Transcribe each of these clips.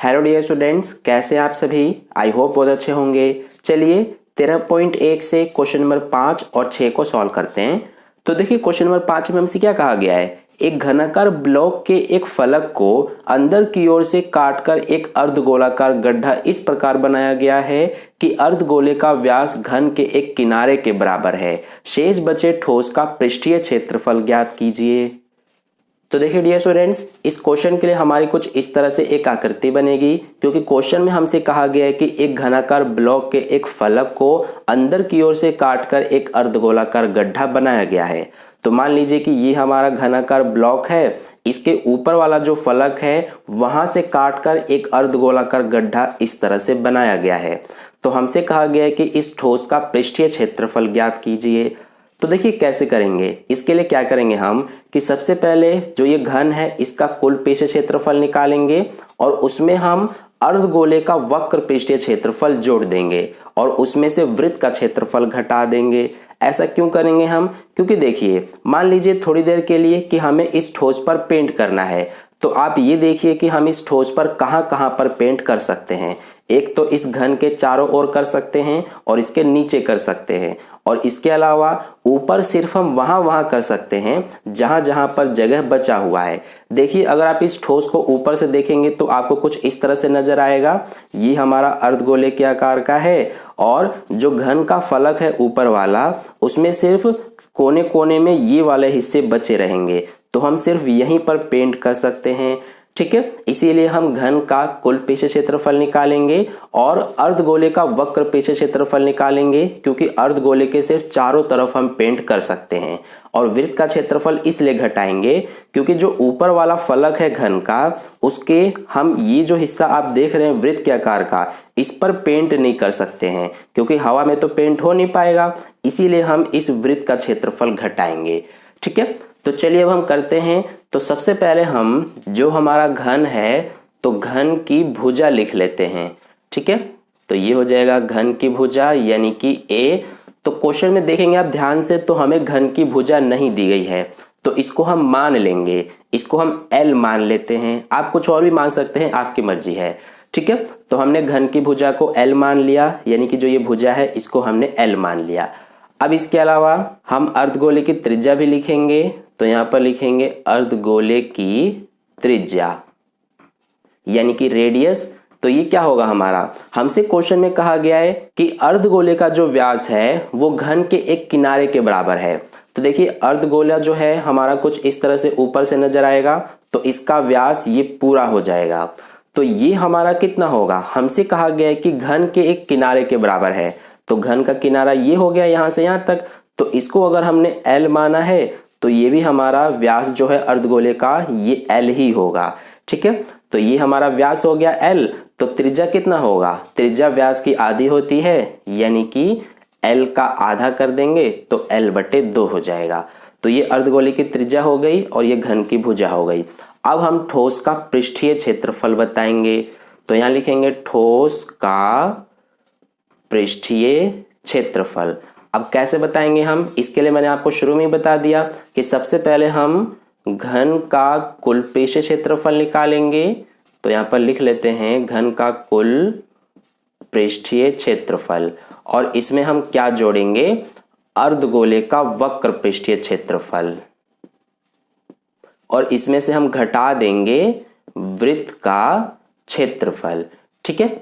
Hello dear students, कैसे आप सभी। आई होप बहुत अच्छे होंगे। चलिए 13.1 से क्वेश्चन नंबर 5 और 6 को सॉल्व करते हैं। तो देखिए क्वेश्चन नंबर 5 में हमसे क्या कहा गया है, एक घनाकार ब्लॉक के एक फलक को अंदर की ओर से काटकर एक अर्धगोलाकार गड्ढा इस प्रकार बनाया गया है कि अर्धगोले का व्यास घन के एक किनारे के बराबर है। शेष बचे ठोस का पृष्ठीय क्षेत्रफल ज्ञात कीजिए। तो देखिए डियर स्टूडेंट्स, इस क्वेश्चन के लिए हमारी कुछ इस तरह से एक आकृति बनेगी, क्योंकि क्वेश्चन में हमसे कहा गया है कि एक घनाकार ब्लॉक के एक फलक को अंदर की ओर से काटकर एक अर्धगोलाकार गड्ढा बनाया गया है। तो मान लीजिए कि ये हमारा घनाकार ब्लॉक है, इसके ऊपर वाला जो फलक है वहां से काटकर एक अर्धगोलाकार गड्ढा इस तरह से बनाया गया है। तो हमसे कहा गया है कि इस ठोस का पृष्ठीय क्षेत्रफल ज्ञात कीजिए। तो देखिए कैसे करेंगे, इसके लिए क्या करेंगे हम कि सबसे पहले जो ये घन है इसका कुल पृष्ठीय क्षेत्रफल निकालेंगे और उसमें हम अर्धगोले का वक्र पृष्ठीय क्षेत्रफल जोड़ देंगे और उसमें से वृत्त का क्षेत्रफल घटा देंगे। ऐसा क्यों करेंगे हम, क्योंकि देखिए मान लीजिए थोड़ी देर के लिए कि हमें इस ठोस पर पेंट करना है, तो आप ये देखिए कि हम इस ठोस पर कहाँ कहाँ पर पेंट कर सकते हैं। एक तो इस घन के चारों ओर कर सकते हैं और इसके नीचे कर सकते हैं, और इसके अलावा ऊपर सिर्फ हम वहां कर सकते हैं जहां जहां पर जगह बचा हुआ है। देखिए अगर आप इस ठोस को ऊपर से देखेंगे तो आपको कुछ इस तरह से नजर आएगा। ये हमारा अर्धगोले के आकार का है और जो घन का फलक है ऊपर वाला, उसमें सिर्फ कोने कोने में ये वाले हिस्से बचे रहेंगे, तो हम सिर्फ यहीं पर पेंट कर सकते हैं। ठीक है, इसीलिए हम घन का कुल पृष्ठीय क्षेत्रफल निकालेंगे और अर्धगोले का वक्र पृष्ठीय क्षेत्रफल निकालेंगे, क्योंकि अर्धगोले के सिर्फ चारों तरफ हम पेंट कर सकते हैं। और वृत्त का क्षेत्रफल इसलिए घटाएंगे क्योंकि जो ऊपर वाला फलक है घन का, उसके हम ये जो हिस्सा आप देख रहे हैं वृत्त के आकार का, इस पर पेंट नहीं कर सकते हैं क्योंकि हवा में तो पेंट हो नहीं पाएगा, इसीलिए हम इस वृत्त का क्षेत्रफल घटाएंगे। ठीक है, तो चलिए अब हम करते हैं। तो सबसे पहले हम जो हमारा घन है तो घन की भुजा लिख लेते हैं। ठीक है, तो ये हो जाएगा घन की भुजा यानी कि ए। तो क्वेश्चन में देखेंगे आप ध्यान से, तो हमें घन की भुजा नहीं दी गई है, तो इसको हम मान लेंगे, इसको हम एल मान लेते हैं। आप कुछ और भी मान सकते हैं, आपकी मर्जी है। ठीक है, तो हमने घन की भुजा को एल मान लिया, यानी कि जो ये भुजा है इसको हमने एल मान लिया। अब इसके अलावा हम अर्धगोले की त्रिज्या भी लिखेंगे, तो यहां पर लिखेंगे अर्धगोले की त्रिज्या यानी कि रेडियस। तो ये क्या होगा हमारा, हमसे क्वेश्चन में कहा गया है कि अर्धगोले का जो व्यास है वो घन के एक किनारे के बराबर है। तो देखिए अर्धगोला जो है हमारा कुछ इस तरह से ऊपर से नजर आएगा, तो इसका व्यास ये पूरा हो जाएगा। तो ये हमारा कितना होगा, हमसे कहा गया है कि घन के एक किनारे के बराबर है, तो घन का किनारा ये हो गया यहां से यहां तक। तो इसको अगर हमने एल माना है तो ये भी हमारा व्यास जो है अर्धगोले का ये एल ही होगा। ठीक है, तो ये हमारा व्यास हो गया एल। तो त्रिज्या कितना होगा, त्रिज्या व्यास की आधी होती है, यानी कि एल का आधा कर देंगे तो एल बटे 2 हो जाएगा। तो ये अर्धगोले की त्रिज्या हो गई और ये घन की भुजा हो गई। अब हम ठोस का पृष्ठीय क्षेत्रफल बताएंगे, तो यहां लिखेंगे ठोस का पृष्ठीय क्षेत्रफल। अब कैसे बताएंगे हम, इसके लिए मैंने आपको शुरू में ही बता दिया कि सबसे पहले हम घन का कुल पृष्ठीय क्षेत्रफल निकालेंगे। तो यहां पर लिख लेते हैं घन का कुल पृष्ठीय क्षेत्रफल, और इसमें हम क्या जोड़ेंगे, अर्धगोले का वक्र पृष्ठीय क्षेत्रफल, और इसमें से हम घटा देंगे वृत्त का क्षेत्रफल। ठीक है,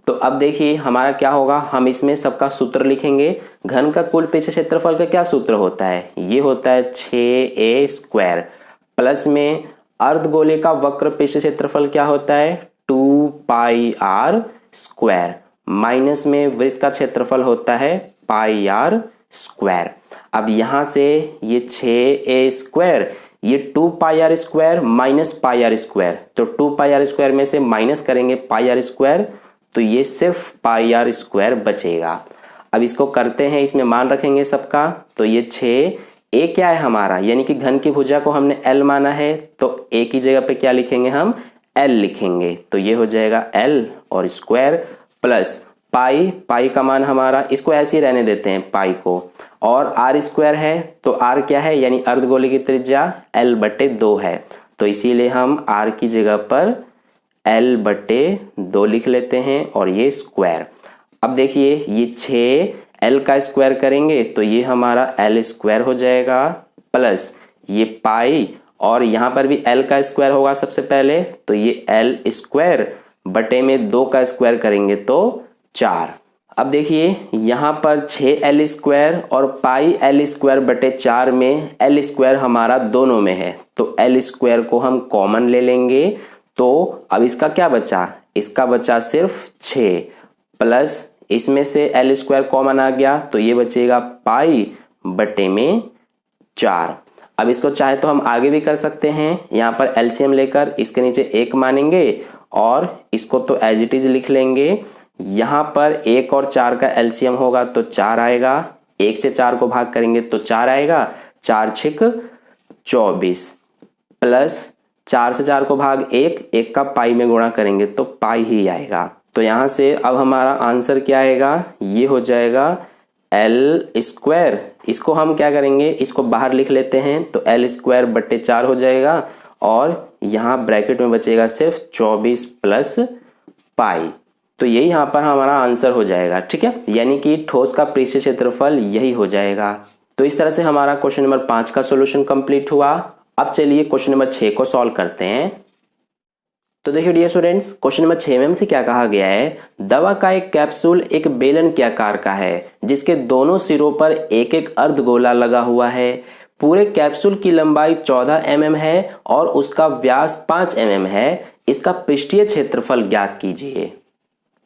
तो अब देखिए हमारा क्या होगा, हम इसमें सबका सूत्र लिखेंगे। घन का कुल पृष्ठीय क्षेत्रफल का क्या सूत्र होता है, ये होता है 6a स्क्वायर, प्लस में अर्धगोले का वक्र पृष्ठीय क्षेत्रफल क्या होता है 2πr स्क्वायर, माइनस में वृत्त का क्षेत्रफल होता है πr स्क्वायर। अब यहां से ये 6a स्क्वायर, ये 2πr square minus πr square, तो 2πr स्क्वायर में से माइनस करेंगे πr स्क्वायर, तो ये सिर्फ πr स्क्वायर बचेगा। अब इसको करते हैं, इसमें मान रखेंगे सबका, तो ये 6 ए क्या है हमारा, यानी कि घन की भुजा को हमने एल माना है, तो ए की जगह पे क्या लिखेंगे हम एल लिखेंगे, तो ये हो जाएगा एल और स्क्वायर प्लस पाई का मान हमारा, इसको ऐसे ही रहने देते हैं पाई को, और आर स्क्वायर है, तो आर क्या है यानी अर्धगोले की त्रिज्या एल बटे 2 है, तो इसीलिए हम आर की जगह पर L/2 लिख लेते हैं और ये स्क्वायर। अब देखिए ये 6L का स्क्वायर करेंगे तो ये हमारा L² हो जाएगा, प्लस ये पाई और यहाँ पर भी L का स्क्वायर होगा सबसे पहले, तो ये L² बटे में 2 का स्क्वायर करेंगे तो 4। अब देखिए यहाँ पर 6L² और पाई L² बटे 4 में L² हमारा दोनों में है, तो L² को हम कॉमन ले लेंगे। तो अब इसका क्या बचा, इसका बचा सिर्फ 6, प्लस इसमें से L² कॉमन आ गया तो ये बचेगा पाई बटे में 4। अब इसको चाहे तो हम आगे भी कर सकते हैं, यहाँ पर एलसीएम लेकर इसके नीचे 1 मानेंगे और इसको तो एज इट इज लिख लेंगे। यहाँ पर 1 और 4 का एलसीएम होगा तो 4 आएगा, 1 से 4 को भाग करेंगे तो 4 आएगा, 4 छिक 24, प्लस 4 से 4 को भाग 1 का पाई में गुणा करेंगे तो पाई ही आएगा। तो यहाँ से अब हमारा आंसर क्या आएगा, ये हो जाएगा L²। इसको हम क्या करेंगे, इसको बाहर लिख लेते हैं तो L² बटे 4 हो जाएगा और यहाँ ब्रैकेट में बचेगा सिर्फ 24 प्लस पाई। तो यही यहाँ पर हमारा आंसर हो जाएगा, ठीक है, यानी कि ठोस का पृष्ठीय क्षेत्रफल यही हो जाएगा। तो इस तरह से हमारा क्वेश्चन नंबर 5 का सॉल्यूशन कंप्लीट हुआ। अब चलिए क्वेश्चन नंबर 6 को सॉल्व करते हैं। तो देखिए डियर स्टूडेंट्स, क्वेश्चन नंबर 6 में हमसे क्या कहा गया है, दवा का एक कैप्सूल एक बेलन के आकार का है जिसके दोनों सिरों पर एक एक अर्धगोला लगा हुआ है। पूरे कैप्सूल की लंबाई 14 mm है और उसका व्यास 5 mm है। इसका पृष्ठीय क्षेत्रफल ज्ञात कीजिए।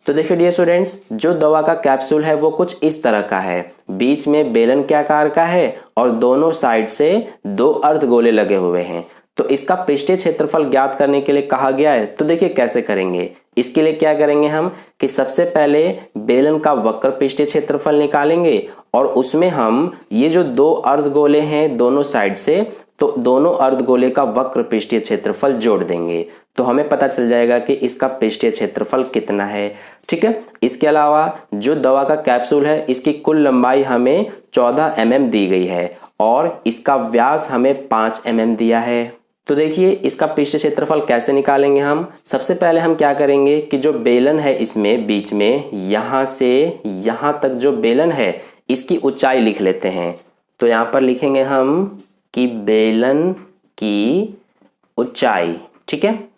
तो देखिए डियर स्टूडेंट्स, जो दवा का कैप्सूल है वो कुछ इस तरह का है, बीच में बेलन के आकार का है और दोनों साइड से 2 अर्धगोले लगे हुए हैं। तो इसका पृष्ठीय क्षेत्रफल ज्ञात करने के लिए कहा गया है। तो देखिए कैसे करेंगे, इसके लिए क्या करेंगे हम कि सबसे पहले बेलन का वक्र पृष्ठीय क्षेत्रफल निकालेंगे और उसमें हम ये जो 2 अर्धगोले हैं दोनों साइड से, तो दोनों अर्धगोले का वक्र पृष्ठीय क्षेत्रफल जोड़ देंगे तो हमें पता चल जाएगा कि इसका पृष्ठीय क्षेत्रफल कितना है, ठीक है। इसके अलावा जो दवा का कैप्सूल है इसकी कुल लंबाई हमें 14 mm दी गई है और इसका व्यास हमें 5 mm दिया है। तो देखिए इसका पृष्ठीय क्षेत्रफल कैसे निकालेंगे हम, सबसे पहले हम क्या करेंगे कि जो बेलन है इसमें बीच में यहाँ से यहाँ तक जो बेलन है इसकी ऊंचाई लिख लेते हैं। तो यहाँ पर लिखेंगे हम कि बेलन की ऊंचाई, ठीक है,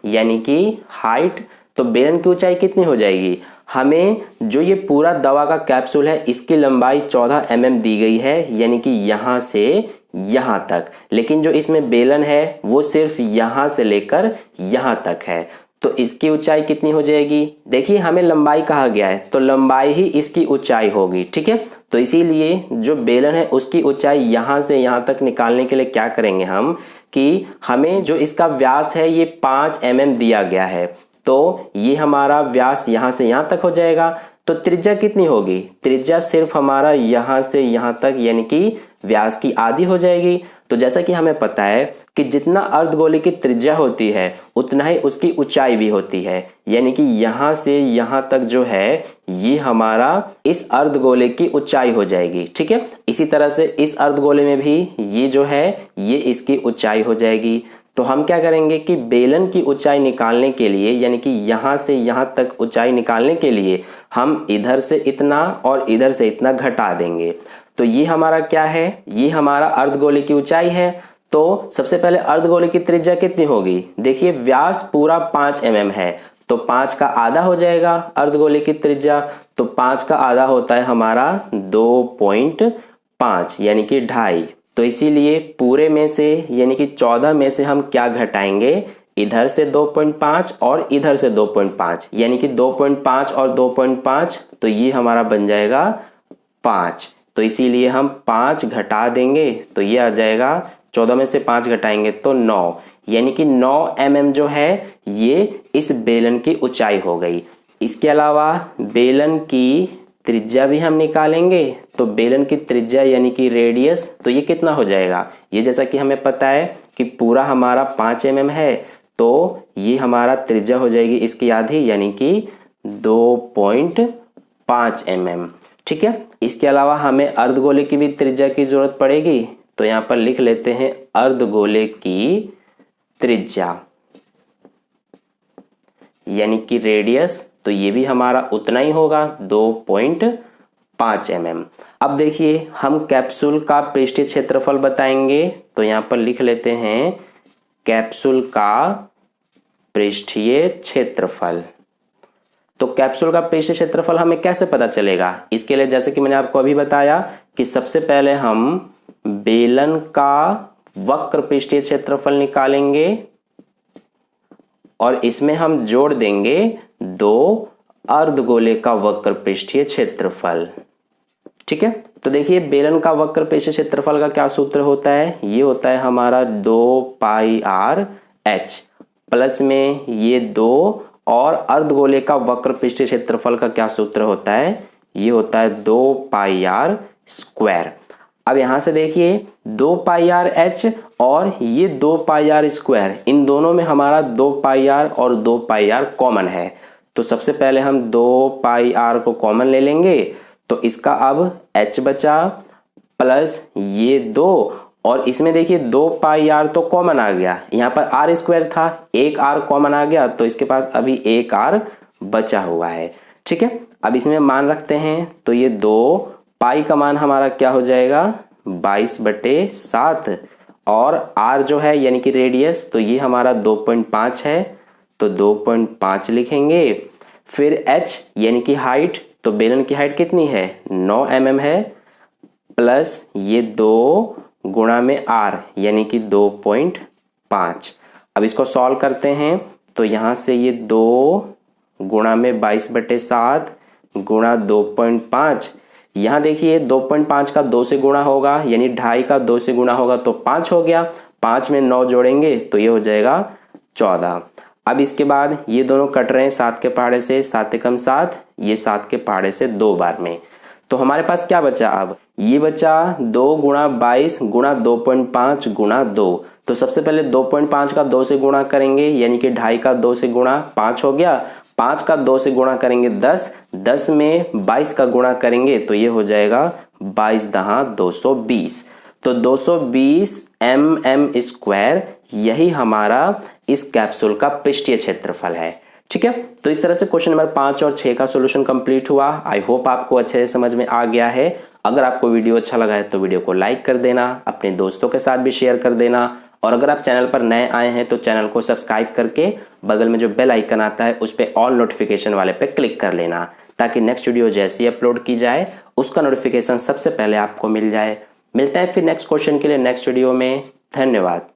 यानी कि हाइट। तो बेलन की ऊंचाई कितनी हो जाएगी, हमें जो ये पूरा दवा का कैप्सूल है इसकी लंबाई 14 mm दी गई है, यानी कि यहाँ से यहाँ तक, लेकिन जो इसमें बेलन है वो सिर्फ यहाँ से लेकर यहाँ तक है। तो इसकी ऊंचाई कितनी हो जाएगी, देखिए हमें लंबाई कहा गया है तो लंबाई ही इसकी ऊंचाई होगी, ठीक है। तो इसीलिए जो बेलन है उसकी ऊंचाई यहाँ से यहाँ तक निकालने के लिए क्या करेंगे हम कि हमें जो इसका व्यास है ये 5 mm दिया गया है, तो ये हमारा व्यास यहाँ से यहाँ तक हो जाएगा। तो त्रिज्या कितनी होगी, त्रिज्या सिर्फ हमारा यहाँ से यहाँ तक यानी कि व्यास की आधी हो जाएगी। तो जैसा कि हमें पता है कि जितना अर्धगोले की त्रिज्या होती है उतना ही उसकी ऊंचाई भी होती है, यानी कि यहाँ से यहाँ तक जो है ये हमारा इस अर्धगोले की ऊंचाई हो जाएगी, ठीक है। इसी तरह से इस अर्धगोले में भी ये जो है ये इसकी ऊंचाई हो जाएगी। तो हम क्या करेंगे कि बेलन की ऊंचाई निकालने के लिए यानी कि यहाँ से यहाँ तक ऊंचाई निकालने के लिए हम इधर से इतना और इधर से इतना घटा देंगे। तो ये हमारा क्या है, ये हमारा अर्धगोले की ऊंचाई है। तो सबसे पहले अर्धगोले की त्रिज्या कितनी होगी, देखिए व्यास पूरा 5 mm है तो 5 का आधा हो जाएगा अर्धगोले की त्रिज्या। तो 5 का आधा होता है हमारा 2.5 यानी कि 2.5। तो इसीलिए पूरे में से यानी कि 14 में से हम क्या घटाएंगे, इधर से 2.5 और इधर से 2.5 यानी कि 2.5 और 2.5 तो ये हमारा बन जाएगा 5। तो इसीलिए हम 5 घटा देंगे तो ये आ जाएगा 14 में से 5 घटाएंगे तो 9, यानी कि 9 mm जो है ये इस बेलन की ऊंचाई हो गई। इसके अलावा बेलन की त्रिज्या भी हम निकालेंगे। तो बेलन की त्रिज्या यानी कि रेडियस, तो ये कितना हो जाएगा, ये जैसा कि हमें पता है कि पूरा हमारा 5 mm है तो ये हमारा त्रिज्या हो जाएगी इसकी आधी यानी कि 2.5 mm, ठीक है। इसके अलावा हमें अर्धगोले की भी त्रिज्या की जरूरत पड़ेगी, तो यहाँ पर लिख लेते हैं अर्धगोले की त्रिज्या। यानी कि रेडियस, तो ये भी हमारा उतना ही होगा 2.5 mm। अब देखिए हम कैप्सूल का पृष्ठीय क्षेत्रफल बताएंगे, तो यहाँ पर लिख लेते हैं कैप्सूल का पृष्ठीय क्षेत्रफल। तो कैप्सूल का पृष्ठीय क्षेत्रफल हमें कैसे पता चलेगा? इसके लिए जैसे कि मैंने आपको अभी बताया कि सबसे पहले हम बेलन का वक्र पृष्ठीय क्षेत्रफल निकालेंगे और इसमें हम जोड़ देंगे 2 अर्धगोले का वक्र पृष्ठीय क्षेत्रफल। ठीक है, तो देखिए बेलन का वक्र पृष्ठीय क्षेत्रफल का क्या सूत्र होता है? ये होता है हमारा 2πr/h प्लस में ये 2 और अर्धगोले का वक्र पृष्ठीय क्षेत्रफल का क्या सूत्र होता है? ये होता है 2πr²। अब यहां से देखिए 2πr/h और ये 2πr², इन दोनों में हमारा 2πr और 2πr कॉमन है। तो सबसे पहले हम 2πr को कॉमन ले लेंगे, तो इसका अब h बचा प्लस ये 2 और इसमें देखिए 2πr तो कॉमन आ गया, यहाँ पर r² था, एक r कॉमन आ गया तो इसके पास अभी एक r बचा हुआ है। ठीक है, अब इसमें मान रखते हैं, तो ये 2 पाई का मान हमारा क्या हो जाएगा 22/7 और r जो है यानी कि रेडियस, तो ये हमारा 2.5 है, तो 2.5 लिखेंगे। फिर h यानी कि हाइट, तो बेलन की हाइट कितनी है 9 mm है, प्लस ये 2 गुणा में r यानी कि 2.5। अब इसको सॉल्व करते हैं, तो यहाँ से ये 2 गुणा में 22/7 गुणा 2.5, यहाँ देखिए 2.5 का 2 से गुणा होगा यानी 2.5 का 2 से गुणा होगा तो 5 हो गया, 5 में 9 जोड़ेंगे तो ये हो जाएगा 14। अब इसके बाद ये दोनों कट रहे हैं 7 के पहाड़े से, 7 एकम 7, ये 7 के पहाड़े से 2 बार में, तो हमारे पास क्या बचा? अब ये बचा 2 गुणा 22 गुणा 2.5 गुणा 2। तो सबसे पहले 2.5 का 2 से गुणा करेंगे यानी कि 2.5 का 2 से गुणा 5 हो गया, 5 का 2 से गुणा करेंगे 10, 10 में 22 का गुणा करेंगे तो ये हो जाएगा 22×10 220। तो 220 mm², यही हमारा इस कैप्सूल का पृष्ठीय क्षेत्रफल है। ठीक है, तो इस तरह से क्वेश्चन नंबर 5 और 6 का सॉल्यूशन कंप्लीट हुआ। आई होप आपको अच्छे से समझ में आ गया है। अगर आपको वीडियो अच्छा लगा है तो वीडियो को लाइक कर देना, अपने दोस्तों के साथ भी शेयर कर देना, और अगर आप चैनल पर नए आए हैं तो चैनल को सब्सक्राइब करके बगल में जो बेल आइकन आता है उस पर ऑल नोटिफिकेशन वाले पे क्लिक कर लेना, ताकि नेक्स्ट वीडियो जैसी अपलोड की जाए उसका नोटिफिकेशन सबसे पहले आपको मिल जाए। मिलता है फिर नेक्स्ट क्वेश्चन के लिए नेक्स्ट वीडियो में। धन्यवाद।